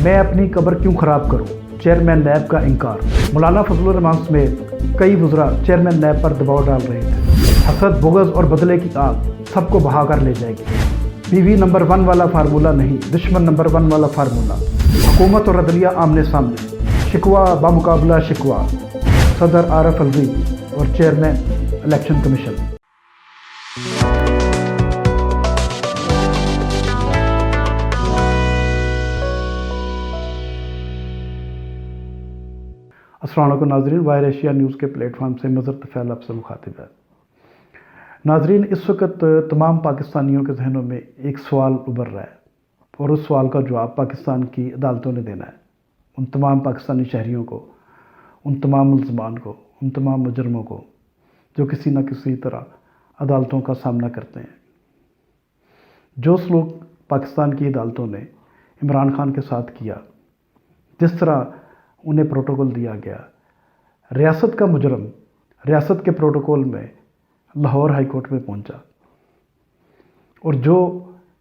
میں اپنی قبر کیوں خراب کروں، چیئرمین نیب کا انکار۔ مولانا فضل الرحمان سمیت کئی وزراء چیئرمین نیب پر دباؤ ڈال رہے تھے۔ حسد، بغض اور بدلے کی آگ سب کو بہا کر لے جائے گی۔ بیوی نمبر 1 والا فارمولہ نہیں، دشمن نمبر 1 والا فارمولہ۔ حکومت اور عدلیہ آمنے سامنے، شکوہ بمقابلہ شکوہ، صدر عارف الوی اور چیئرمین الیکشن کمیشن۔ السلام علیکم ناظرین، واہر ایشیا نیوز کے پلیٹ فارم سے مظہر طفیل آپ سے مخاطب ہے۔ ناظرین، اس وقت تمام پاکستانیوں کے ذہنوں میں ایک سوال ابھر رہا ہے اور اس سوال کا جواب پاکستان کی عدالتوں نے دینا ہے۔ ان تمام پاکستانی شہریوں کو، ان تمام ملزمان کو، ان تمام مجرموں کو جو کسی نہ کسی طرح عدالتوں کا سامنا کرتے ہیں۔ جو سلوک پاکستان کی عدالتوں نے عمران خان کے ساتھ کیا، جس طرح انہیں پروٹوکول دیا گیا، ریاست کا مجرم ریاست کے پروٹوکول میں لاہور ہائی کورٹ میں پہنچا، اور جو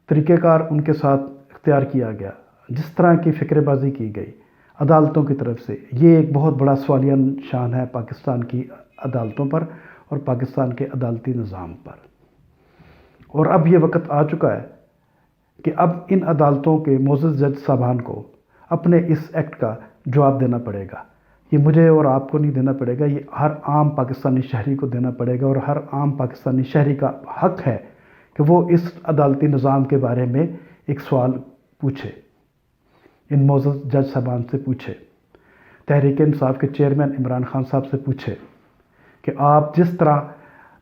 طریقہ کار ان کے ساتھ اختیار کیا گیا، جس طرح کی فکر بازی کی گئی عدالتوں کی طرف سے، یہ ایک بہت بڑا سوالیہ نشان ہے پاکستان کی عدالتوں پر اور پاکستان کے عدالتی نظام پر۔ اور اب یہ وقت آ چکا ہے کہ اب ان عدالتوں کے معزز جج صاحبان کو اپنے اس ایکٹ کا جواب دینا پڑے گا۔ یہ مجھے اور آپ کو نہیں دینا پڑے گا، یہ ہر عام پاکستانی شہری کو دینا پڑے گا، اور ہر عام پاکستانی شہری کا حق ہے کہ وہ اس عدالتی نظام کے بارے میں ایک سوال پوچھے، ان معزز جج صاحبان سے پوچھے، تحریک انصاف کے چیئرمین عمران خان صاحب سے پوچھے کہ آپ جس طرح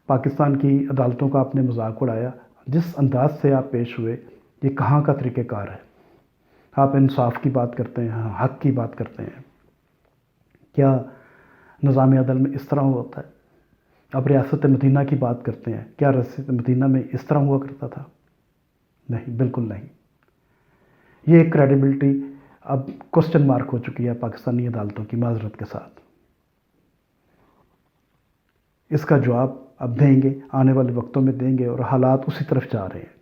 پاکستان کی عدالتوں کا آپ نے مذاق اڑایا، جس انداز سے آپ پیش ہوئے، یہ کہاں کا طریقہ کار ہے؟ آپ انصاف کی بات کرتے ہیں، حق کی بات کرتے ہیں، کیا نظام عدل میں اس طرح ہوتا ہے؟ آپ ریاست مدینہ کی بات کرتے ہیں، کیا ریاست مدینہ میں اس طرح ہوا کرتا تھا؟ نہیں، بالکل نہیں۔ یہ ایک کریڈیبلٹی اب کوسچن مارک ہو چکی ہے پاکستانی عدالتوں کی، معذرت کے ساتھ۔ اس کا جواب اب دیں گے، آنے والے وقتوں میں دیں گے، اور حالات اسی طرف جا رہے ہیں۔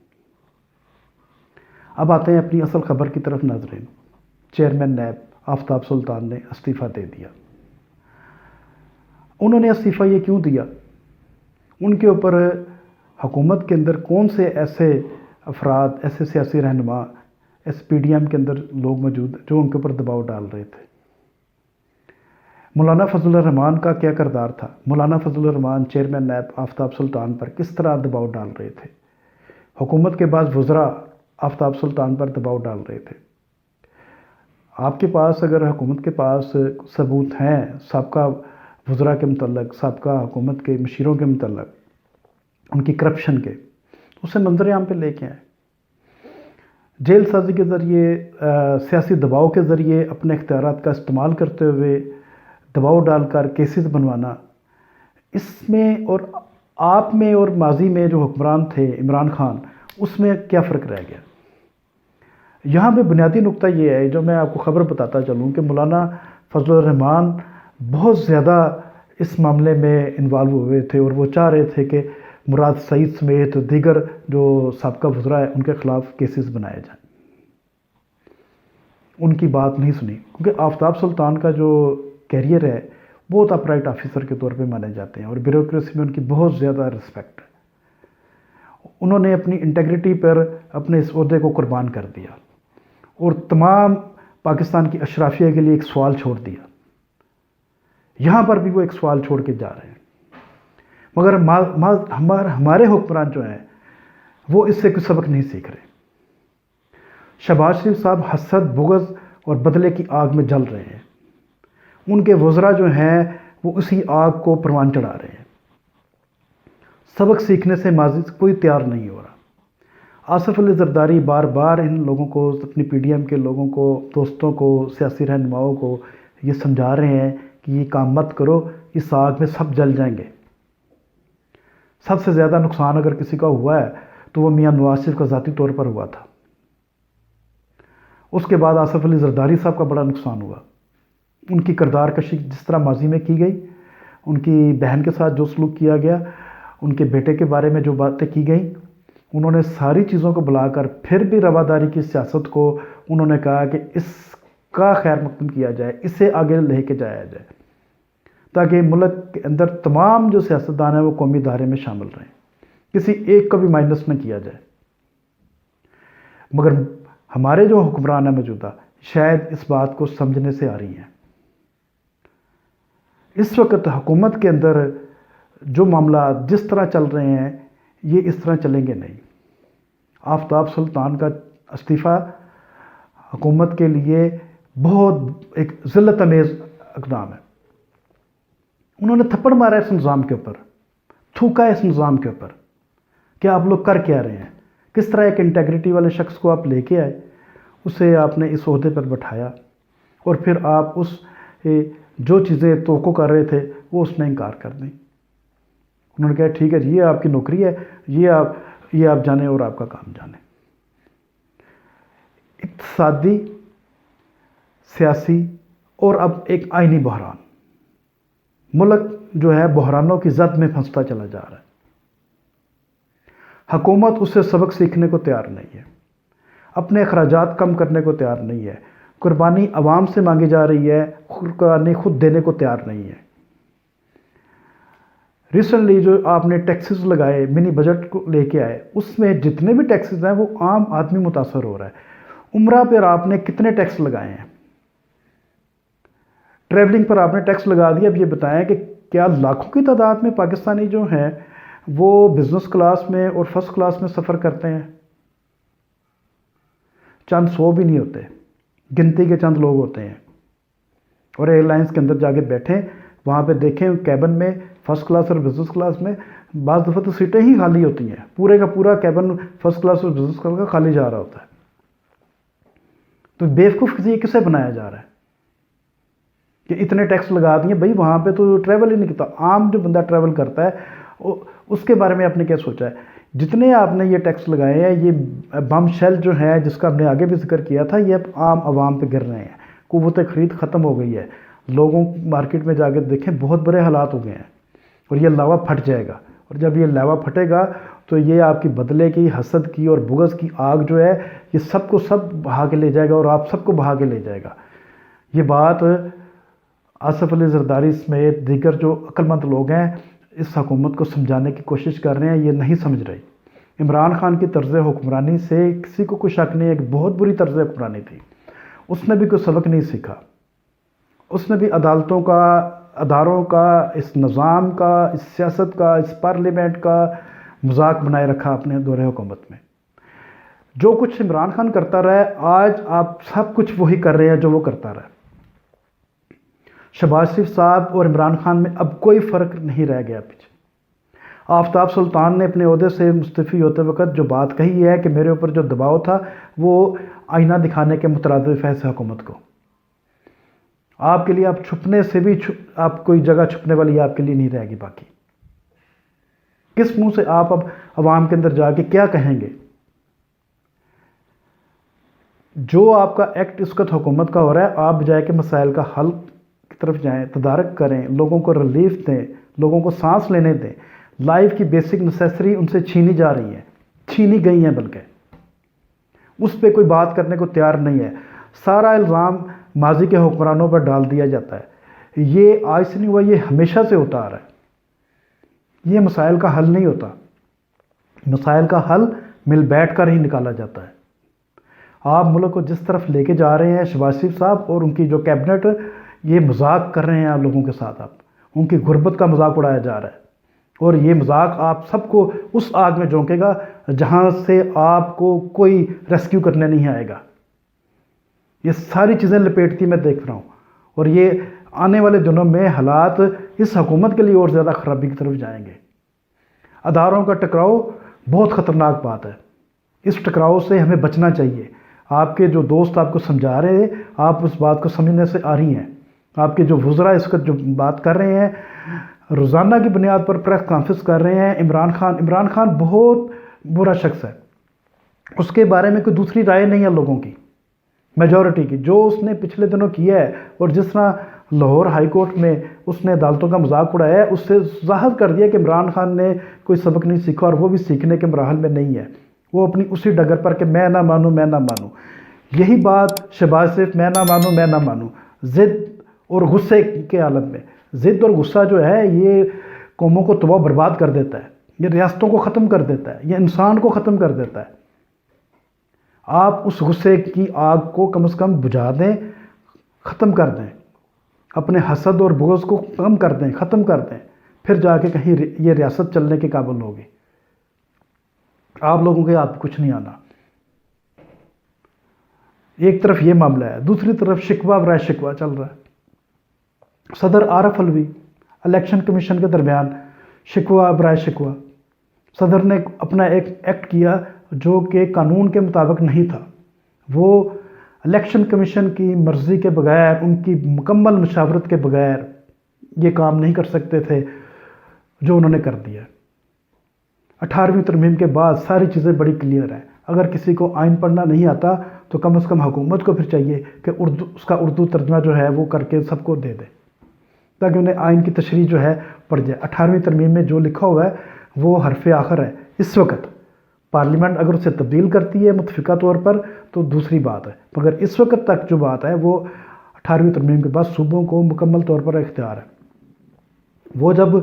اب آتے ہیں اپنی اصل خبر کی طرف ناظرین۔ چیئرمین نیب آفتاب سلطان نے استعفیٰ دے دیا۔ انہوں نے استعفیٰ یہ کیوں دیا؟ ان کے اوپر حکومت کے اندر کون سے ایسے افراد، ایسے سیاسی رہنما، ایس پی ڈی ایم کے اندر لوگ موجود جو ان کے اوپر دباؤ ڈال رہے تھے؟ مولانا فضل الرحمان کا کیا کردار تھا؟ مولانا فضل الرحمان چیئرمین نیب آفتاب سلطان پر کس طرح دباؤ ڈال رہے تھے؟ حکومت کے بعض وزراء آفتاب سلطان پر دباؤ ڈال رہے تھے۔ آپ کے پاس اگر حکومت کے پاس ثبوت ہیں سابقہ وزراء کے متعلق، سابقہ حکومت کے مشیروں کے متعلق، ان کی کرپشن کے، تو اسے منظر عام پہ لے کے آئیں۔ جیل سازی کے ذریعے، سیاسی دباؤ کے ذریعے اپنے اختیارات کا استعمال کرتے ہوئے دباؤ ڈال کر کیسز بنوانا، اس میں اور آپ میں اور ماضی میں جو حکمران تھے عمران خان، اس میں کیا فرق رہ گیا؟ یہاں پہ بنیادی نقطہ یہ ہے، جو میں آپ کو خبر بتاتا چلوں، کہ مولانا فضل الرحمان بہت زیادہ اس معاملے میں انوالو ہوئے تھے، اور وہ چاہ رہے تھے کہ مراد سعید سمیت دیگر جو سابقہ وزراء ہیں ان کے خلاف کیسز بنائے جائیں۔ ان کی بات نہیں سنی، کیونکہ آفتاب سلطان کا جو کیریئر ہے بہت اپرائٹ آفیسر کے طور پہ مانے جاتے ہیں، اور بیوروکریسی میں ان کی بہت زیادہ رسپیکٹ ہے۔ انہوں نے اپنی انٹیگریٹی پر اپنے اس عہدے کو قربان کر دیا، اور تمام پاکستان کی اشرافیہ کے لیے ایک سوال چھوڑ دیا۔ یہاں پر بھی وہ ایک سوال چھوڑ کے جا رہے ہیں، مگر ہمارے حکمران جو ہیں وہ اس سے کوئی سبق نہیں سیکھ رہے۔ شہباز شریف صاحب حسد، بغض اور بدلے کی آگ میں جل رہے ہیں۔ ان کے وزراء جو ہیں وہ اسی آگ کو پروان چڑھا رہے ہیں۔ سبق سیکھنے سے ماضی سے کوئی تیار نہیں ہو رہا۔ آصف علی زرداری بار بار ان لوگوں کو، اپنی پی ڈی ایم کے لوگوں کو، دوستوں کو، سیاسی رہنماؤں کو یہ سمجھا رہے ہیں کہ یہ کام مت کرو، اس آگ میں سب جل جائیں گے۔ سب سے زیادہ نقصان اگر کسی کا ہوا ہے تو وہ میاں نواز شریف کا ذاتی طور پر ہوا تھا۔ اس کے بعد آصف علی زرداری صاحب کا بڑا نقصان ہوا۔ ان کی کردار کشی جس طرح ماضی میں کی گئی، ان کی بہن کے ساتھ جو سلوک کیا گیا، ان کے بیٹے کے بارے میں جو باتیں کی گئیں، انہوں نے ساری چیزوں کو بلا کر پھر بھی رواداری کی سیاست کو انہوں نے کہا کہ اس کا خیر مقدم کیا جائے، اسے آگے لے کے جایا جائے تاکہ ملک کے اندر تمام جو سیاستدان ہیں وہ قومی دھارے میں شامل رہیں، کسی ایک کو بھی مائنس نہ کیا جائے۔ مگر ہمارے جو حکمران ہیں موجودہ شاید اس بات کو سمجھنے سے آ رہی ہیں۔ اس وقت حکومت کے اندر جو معاملات جس طرح چل رہے ہیں یہ اس طرح چلیں گے نہیں۔ آفتاب سلطان کا استعفیٰ حکومت کے لیے بہت ایک ذلت امیز اقدام ہے۔ انہوں نے تھپڑ مارا اس نظام کے اوپر، تھوکا اس نظام کے اوپر کہ آپ لوگ کر کیا رہے ہیں، کس طرح ایک انٹیگریٹی والے شخص کو آپ لے کے آئے، اسے آپ نے اس عہدے پر بٹھایا اور پھر آپ اس جو چیزیں توقع کر رہے تھے وہ اس نے انکار کر دیں۔ انہوں نے کہا ٹھیک ہے جی یہ آپ کی نوکری ہے، یہ آپ جانیں اور آپ کا کام جانیں۔ اقتصادی، سیاسی اور اب ایک آئینی بحران، ملک جو ہے بحرانوں کی زد میں پھنستا چلا جا رہا ہے۔ حکومت اس سے سبق سیکھنے کو تیار نہیں ہے، اپنے اخراجات کم کرنے کو تیار نہیں ہے، قربانی عوام سے مانگی جا رہی ہے، قربانی خود دینے کو تیار نہیں ہے۔ ریسنٹلی جو آپ نے ٹیکسز لگائے، منی بجٹ کو لے کے آئے، اس میں جتنے بھی ٹیکسز ہیں وہ عام آدمی متاثر ہو رہا ہے۔ عمرہ پر آپ نے کتنے ٹیکس لگائے ہیں، ٹریولنگ پر آپ نے ٹیکس لگا دیا۔ اب یہ بتائیں کہ کیا لاکھوں کی تعداد میں پاکستانی جو ہیں وہ بزنس کلاس میں اور فرسٹ کلاس میں سفر کرتے ہیں؟ چند سو بھی نہیں ہوتے، گنتی کے چند لوگ ہوتے ہیں، اور ایئر لائنس کے اندر جا کے بیٹھیں، وہاں پہ دیکھیں کیبن میں فرسٹ کلاس اور بزنس کلاس میں بعض دفعہ تو سیٹیں ہی خالی ہوتی ہیں، پورے کا پورا کیبن فرسٹ کلاس اور بزنس کلاس کا خالی جا رہا ہوتا ہے۔ تو بیوقوف کسے بنایا جا رہا ہے کہ اتنے ٹیکس لگا دیے؟ بھائی وہاں پہ تو ٹریول ہی نہیں کرتا، عام جو بندہ ٹریول کرتا ہے اس کے بارے میں آپ نے کیا سوچا ہے؟ جتنے آپ نے یہ ٹیکس لگائے ہیں، یہ بم شیل جو ہے جس کا ہم نے آگے بھی ذکر کیا تھا، یہ اب عام عوام پہ گر رہے ہیں۔ قوت خرید ختم ہو گئی ہے، لوگوں مارکیٹ میں جا کے دیکھیں بہت برے حالات ہو گئے ہیں، اور یہ لاوا پھٹ جائے گا، اور جب یہ لاوا پھٹے گا تو یہ آپ کی بدلے کی، حسد کی اور بغض کی آگ جو ہے یہ سب کو سب بہا کے لے جائے گا، اور آپ سب کو بہا کے لے جائے گا۔ یہ بات آصف علی زرداری سمیت دیگر جو عقل مند لوگ ہیں اس حکومت کو سمجھانے کی کوشش کر رہے ہیں، یہ نہیں سمجھ رہی۔ عمران خان کی طرز حکمرانی سے کسی کو کوئی شک نہیں، ایک بہت بری طرز حکمرانی تھی، اس نے بھی کوئی سبق نہیں سیکھا، اس نے بھی عدالتوں کا، اداروں کا، اس نظام کا، اس سیاست کا، اس پارلیمنٹ کا مذاق بنائے رکھا اپنے دور حکومت میں۔ جو کچھ عمران خان کرتا رہا ہے، آج آپ سب کچھ وہی کر رہے ہیں جو وہ کرتا رہا ہے۔ شہباز شریف صاحب اور عمران خان میں اب کوئی فرق نہیں رہ گیا پیچھے۔ آفتاب سلطان نے اپنے عہدے سے مستعفی ہوتے وقت جو بات کہی ہے کہ میرے اوپر جو دباؤ تھا وہ آئینہ دکھانے کے مترادف ہے اس حکومت کو۔ آپ کے لیے آپ چھپنے سے بھی آپ کوئی جگہ چھپنے والی آپ کے لیے نہیں رہے گی باقی۔ کس منہ سے آپ اب عوام کے اندر جا کے کیا کہیں گے؟ جو آپ کا ایکٹ اس وقت حکومت کا ہو رہا ہے، آپ بجائے کہ مسائل کا حل کی طرف جائیں، تدارک کریں، لوگوں کو ریلیف دیں، لوگوں کو سانس لینے دیں۔ لائف کی بیسک نیسیسری ان سے چھینی جا رہی ہیں، چھینی گئی ہیں، بلکہ اس پہ کوئی بات کرنے کو تیار نہیں ہے۔ سارا الزام ماضی کے حکمرانوں پر ڈال دیا جاتا ہے۔ یہ آج سے نہیں ہوا، یہ ہمیشہ سے ہوتا آ رہا ہے۔ یہ مسائل کا حل نہیں ہوتا، مسائل کا حل مل بیٹھ کر ہی نکالا جاتا ہے۔ آپ ملک کو جس طرف لے کے جا رہے ہیں، شہباز شریف صاحب اور ان کی جو کیبنٹ، یہ مذاق کر رہے ہیں آپ لوگوں کے ساتھ، آپ ان کی غربت کا مذاق اڑایا جا رہا ہے، اور یہ مذاق آپ سب کو اس آگ میں جھونکے گا جہاں سے آپ کو کوئی ریسکیو کرنے نہیں آئے گا۔ یہ ساری چیزیں لپیٹتی میں دیکھ رہا ہوں، اور یہ آنے والے دنوں میں حالات اس حکومت کے لیے اور زیادہ خرابی کی طرف جائیں گے۔ اداروں کا ٹکراؤ بہت خطرناک بات ہے، اس ٹکراؤ سے ہمیں بچنا چاہیے۔ آپ کے جو دوست آپ کو سمجھا رہے ہیں، آپ اس بات کو سمجھنے سے آ رہی ہیں۔ آپ کے جو وزراء اس وقت جو بات کر رہے ہیں، روزانہ کی بنیاد پر پریس کانفرنس کر رہے ہیں، عمران خان بہت برا شخص ہے، اس کے بارے میں کوئی دوسری رائے نہیں ہے لوگوں کی، میجورٹی کی۔ جو اس نے پچھلے دنوں کیا ہے اور جس طرح لاہور ہائی کورٹ میں اس نے عدالتوں کا مذاق اڑایا ہے، اس سے ظاہر کر دیا کہ عمران خان نے کوئی سبق نہیں سیکھا، اور وہ بھی سیکھنے کے مراحل میں نہیں ہے۔ وہ اپنی اسی ڈگر پر کہ میں نہ مانوں، میں نہ مانوں۔ یہی بات شہباز شریف میں نہ مانوں ضد اور غصے کے عالم میں. ضد اور غصہ جو ہے یہ قوموں کو تباہ برباد کر دیتا ہے، یہ ریاستوں کو ختم کر دیتا ہے، یہ انسان کو ختم کر دیتا ہے. آپ اس غصے کی آگ کو کم از کم بجھا دیں، ختم کر دیں، اپنے حسد اور بغض کو کم کر دیں، ختم کر دیں، پھر جا کے کہیں یہ ریاست چلنے کے قابل ہوگی. آپ لوگوں کے ہاتھ کچھ نہیں آنا. ایک طرف یہ معاملہ ہے، دوسری طرف شکوہ برائے شکوہ چل رہا ہے. صدر عارف علوی الیکشن کمیشن کے درمیان شکوہ برائے شکوہ. صدر نے اپنا ایک ایکٹ کیا جو کہ قانون کے مطابق نہیں تھا. وہ الیکشن کمیشن کی مرضی کے بغیر، ان کی مکمل مشاورت کے بغیر یہ کام نہیں کر سکتے تھے جو انہوں نے کر دیا. 18ویں ترمیم کے بعد ساری چیزیں بڑی کلیئر ہیں. اگر کسی کو آئین پڑھنا نہیں آتا تو کم از کم حکومت کو پھر چاہیے کہ اس کا اردو ترجمہ جو ہے وہ کر کے سب کو دے دے تاکہ انہیں آئین کی تشریح جو ہے پڑھ جائے. 18ویں ترمیم میں جو لکھا ہوا ہے وہ حرف آخر ہے. اس وقت پارلیمنٹ اگر اسے تبدیل کرتی ہے متفقہ طور پر تو دوسری بات ہے، مگر اس وقت تک جو بات ہے وہ 18ویں ترمیم کے بعد صوبوں کو مکمل طور پر اختیار ہے. وہ جب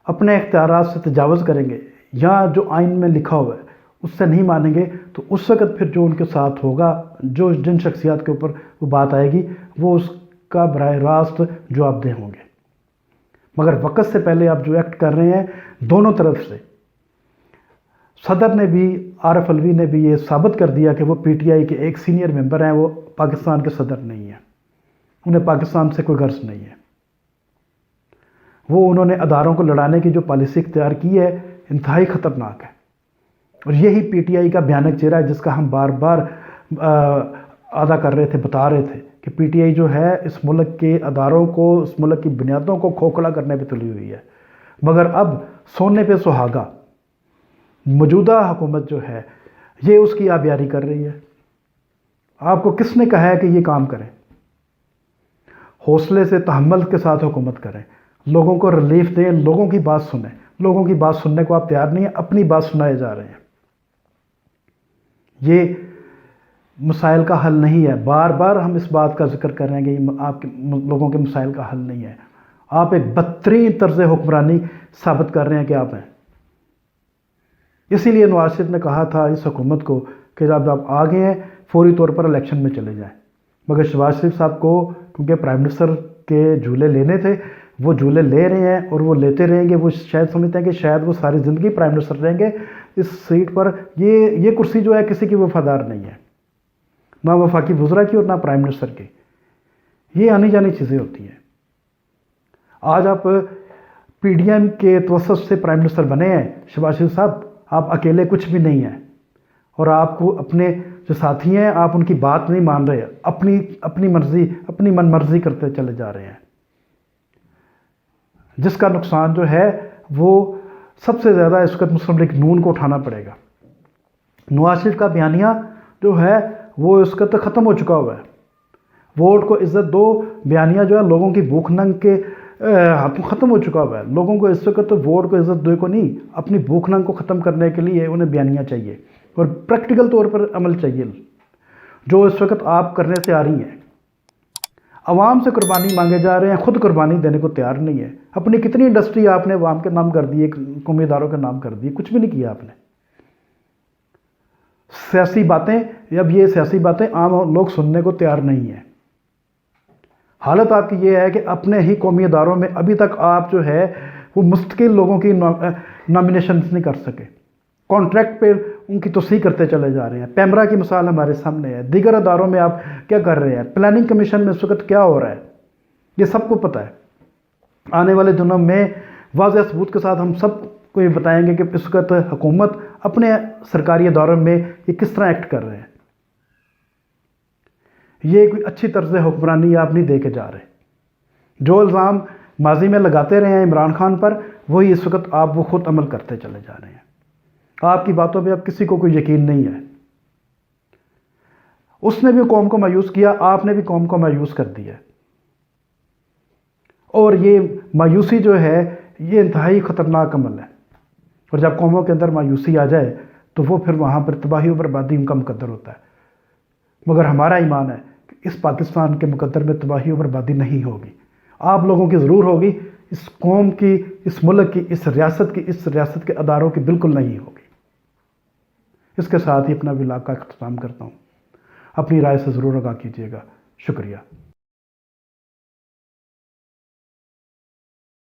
اپنے اختیارات سے تجاوز کریں گے یا جو آئین میں لکھا ہوا ہے اس سے نہیں مانیں گے تو اس وقت پھر جو ان کے ساتھ ہوگا، جن شخصیات کے اوپر وہ بات آئے گی وہ اس کا براہ راست جواب دہ ہوں گے. مگر وقت سے پہلے آپ جو ایکٹ کر رہے ہیں دونوں طرف سے، صدر نے بھی، عارف علوی نے بھی یہ ثابت کر دیا کہ وہ پی ٹی آئی کے ایک سینئر ممبر ہیں، وہ پاکستان کے صدر نہیں ہیں، انہیں پاکستان سے کوئی غرض نہیں ہے. وہ انہوں نے اداروں کو لڑانے کی جو پالیسی اختیار کی ہے انتہائی خطرناک ہے. اور یہی پی ٹی آئی کا بھیانک چہرہ ہے جس کا ہم بار بار ادا کر رہے تھے، بتا رہے تھے کہ پی ٹی آئی جو ہے اس ملک کے اداروں کو، اس ملک کی بنیادوں کو کھوکھلا کرنے پہ تلی ہوئی ہے. مگر اب سونے پہ سہاگا موجودہ حکومت جو ہے یہ اس کی آبیاری کر رہی ہے. آپ کو کس نے کہا ہے کہ یہ کام کریں؟ حوصلے سے، تحمل کے ساتھ حکومت کریں، لوگوں کو ریلیف دیں، لوگوں کی بات سنیں. لوگوں کی بات سننے کو آپ تیار نہیں ہیں، اپنی بات سنائے جا رہے ہیں. یہ مسائل کا حل نہیں ہے. بار بار ہم اس بات کا ذکر کر رہے ہیں کہ یہ آپ کے لوگوں کے مسائل کا حل نہیں ہے. آپ ایک بدترین طرز حکمرانی ثابت کر رہے ہیں کہ آپ ہیں. اسی لیے نواز شریف نے کہا تھا اس حکومت کو کہ جب آپ آ گئے ہیں فوری طور پر الیکشن میں چلے جائیں. مگر شہباز شریف صاحب کو کیونکہ پرائم منسٹر کے جھولے لینے تھے، وہ جھولے لے رہے ہیں اور وہ لیتے رہیں گے. وہ شاید سمجھتے ہیں کہ شاید وہ ساری زندگی پرائم منسٹر رہیں گے اس سیٹ پر. یہ کرسی جو ہے کسی کی وفادار نہیں ہے، نہ وفاقی وزراء کی اور نہ پرائم منسٹر کی. یہ آنی جانی چیزیں ہوتی ہیں. آج آپ پی ڈی ایم کے توسط سے پرائم منسٹر بنے ہیں شہباز شریف صاحب، آپ اکیلے کچھ بھی نہیں ہیں. اور آپ کو اپنے جو ساتھی ہیں آپ ان کی بات نہیں مان رہے، اپنی مرضی، اپنی من مرضی کرتے چلے جا رہے ہیں، جس کا نقصان جو ہے وہ سب سے زیادہ اس وقت مسلم لیگ نون کو اٹھانا پڑے گا. نواز شریف کا بیانیہ جو ہے وہ اس وقت ختم ہو چکا ہوا ہے. ووٹ کو عزت دو بیانیہ جو ہے لوگوں کی بھوک ننگ کے ہاتھوں ختم ہو چکا ہوا ہے. لوگوں کو اس وقت ووٹ کو عزت دو کو نہیں، اپنی بھوک ننگ کو ختم کرنے کے لیے انہیں بیانیہ چاہیے اور پریکٹیکل طور پر عمل چاہیے جو اس وقت آپ کرنے سے آ رہی ہیں. عوام سے قربانی مانگے جا رہے ہیں، خود قربانی دینے کو تیار نہیں ہے. اپنی کتنی انڈسٹری آپ نے عوام کے نام کر دی، قومی اداروں کے نام کر دی، کچھ بھی نہیں کیا آپ نے. سیاسی باتیں، اب یہ سیاسی باتیں عام لوگ سننے کو تیار نہیں ہیں. حالت آپ کی یہ ہے کہ اپنے ہی قومی اداروں میں ابھی تک آپ جو ہے وہ مستقل لوگوں کی نامینیشنز نہیں کر سکے. کانٹریکٹ پہ ان کی توسیع کرتے چلے جا رہے ہیں. پیمرا کی مثال ہمارے سامنے ہے. دیگر اداروں میں آپ کیا کر رہے ہیں؟ پلاننگ کمیشن میں اس وقت کیا ہو رہا ہے یہ سب کو پتہ ہے. آنے والے دنوں میں واضح ثبوت کے ساتھ ہم سب کو یہ بتائیں گے کہ اس وقت حکومت اپنے سرکاری اداروں میں یہ کس طرح ایکٹ کر رہے ہیں. یہ کوئی اچھی طرز حکمرانی آپ نہیں دے کے جا رہے. جو الزام ماضی میں لگاتے رہے ہیں عمران خان پر وہی اس وقت آپ وہ خود عمل کرتے چلے جا رہے ہیں. آپ کی باتوں پہ اب کسی کو کوئی یقین نہیں ہے. اس نے بھی قوم کو مایوس کیا، آپ نے بھی قوم کو مایوس کر دیا. اور یہ مایوسی جو ہے یہ انتہائی خطرناک عمل ہے. اور جب قوموں کے اندر مایوسی آ جائے تو وہ پھر وہاں پر تباہی و بربادی ان کا مقدر ہوتا ہے. مگر ہمارا ایمان ہے کہ اس پاکستان کے مقدر میں تباہی و بربادی نہیں ہوگی، آپ لوگوں کی ضرور ہوگی، اس قوم کی، اس ملک کی، اس ریاست کے اداروں کی بالکل نہیں ہوگی۔ اس کے ساتھ ہی اپنا ولاگ کا اختتام کرتا ہوں، اپنی رائے سے ضرور آگاہ کیجیے گا، شکریہ۔